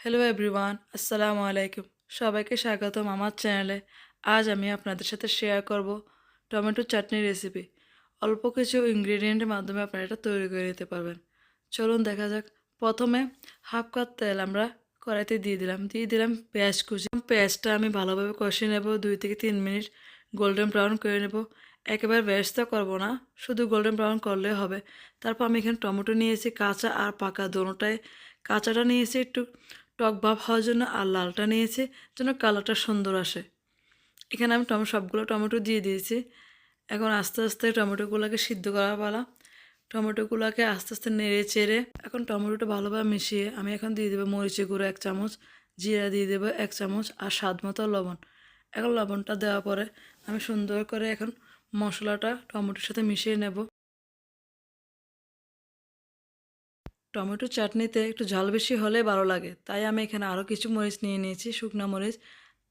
Hello everyone, আসসালামু আলাইকুম। সবাইকে স্বাগতম আমার চ্যানেলে। আজ আমি আপনাদের সাথে শেয়ার করব টমেটো চাটনি রেসিপি। অল্প কিছু ইনগ্রেডিয়েন্টের মাধ্যমে আপনারা এটা তৈরি করে নিতে পারবেন। চলুন দেখা যাক। প্রথমে হাফ কাপ তেল আমরা কড়াইতে দিয়ে দিলাম পেঁয়াজ কুচি। পেঁয়াজটা আমি ভালোভাবে কষিয়ে নেব, 2 থেকে 3 মিনিট গোল্ডেন ব্রাউন করে নেব। একেবারে বেরেস্তা করব না, শুধু গোল্ডেন ব্রাউন করলে হবে। তারপর আমি এখানে টমেটো নিয়েছি, কাঁচা আর পাকা দোনোটাই। কাঁচাটা নিয়েছি একটু টক ভাব হওয়ার জন্য, আর লালটা নিয়েছি যেন কালারটা সুন্দর আসে। এখানে আমি সবগুলো টমেটো দিয়ে দিয়েছি। এখন আস্তে আস্তে টমেটোগুলোকে সিদ্ধ করা পালা। টমেটোগুলোকে আস্তে আস্তে নেড়ে চেড়ে এখন টমেটোটা ভালোভাবে মিশিয়ে আমি এখন দিয়ে দেবো মরিচের গুঁড়ো 1 চামচ, জিরা দিয়ে দেবো 1 চামচ, আর স্বাদ মতো লবণ। এখন লবণটা দেওয়ার পরে আমি সুন্দর করে এখন মশলাটা টমেটোর সাথে মিশিয়ে নেব। টমেটো চাটনিতে একটু ঝাল বেশি হলে ভালো লাগে, তাই আমি এখানে আরও কিছু মরিচ নিয়ে নিয়েছি, শুকনো মরিচ।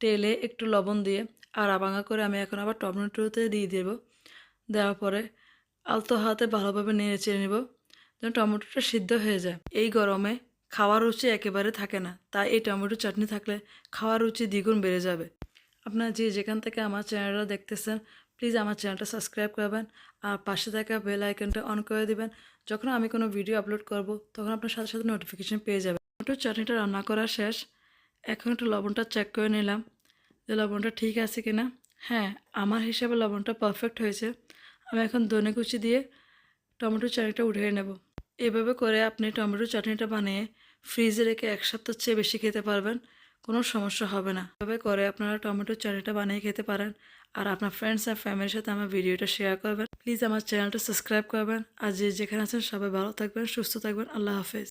তেলে একটু লবণ দিয়ে আর ভাঙা করে আমি এখন আবার টমেটোতে দিয়ে দেব। দেওয়ার পরে আলতো হাতে ভালোভাবে নেড়ে চেড়ে নেব যেন টমেটোটা সিদ্ধ হয়ে যায়। এই গরমে খাওয়ার রুচি একেবারে থাকে না, তাই এই টমেটো চাটনি থাকলে খাওয়ার রুচি দ্বিগুণ বেড়ে যাবে। আপনারা যে যেখান থেকে আমার চ্যানেলটা দেখতেছেন, প্লিজ আমার চ্যানেলটা সাবস্ক্রাইব করবেন আর পাশে থাকা বেল আইকনটা অন করে দিবেন। যখন আমি কোনো ভিডিও আপলোড করব তখন আপনার সাথে সাথে নোটিফিকেশন পেয়ে যাবেন। টমেটো চাটনিটা রান্না করা শেষ। এখন একটু লবণটা চেক করে নিলাম যে লবণটা ঠিক আছে কিনা। হ্যাঁ, আমার হিসাবে লবণটা পারফেক্ট হয়েছে। আমি এখন ধনে কুচি দিয়ে টমেটো চাটনিটা উঠিয়ে নেব। এভাবে করে আপনি টমেটো চাটনিটা বানিয়ে ফ্রিজে রেখে 1 সপ্তাহ চেয়ে বেশি খেতে পারবেন, কোনো সমস্যা হবে না। এভাবে করে আপনারা টমেটো চাটনিটা বানিয়ে খেতে পারেন। আর আপনার ফ্রেন্ডস আর ফ্যামিলির সাথে আমার ভিডিওটা শেয়ার করবেন। প্লিজ আমার চ্যানেলটা সাবস্ক্রাইব করবেন। আর যে যেখানে আছেন সবাই ভালো থাকবেন, সুস্থ থাকবেন। আল্লাহ হাফেজ।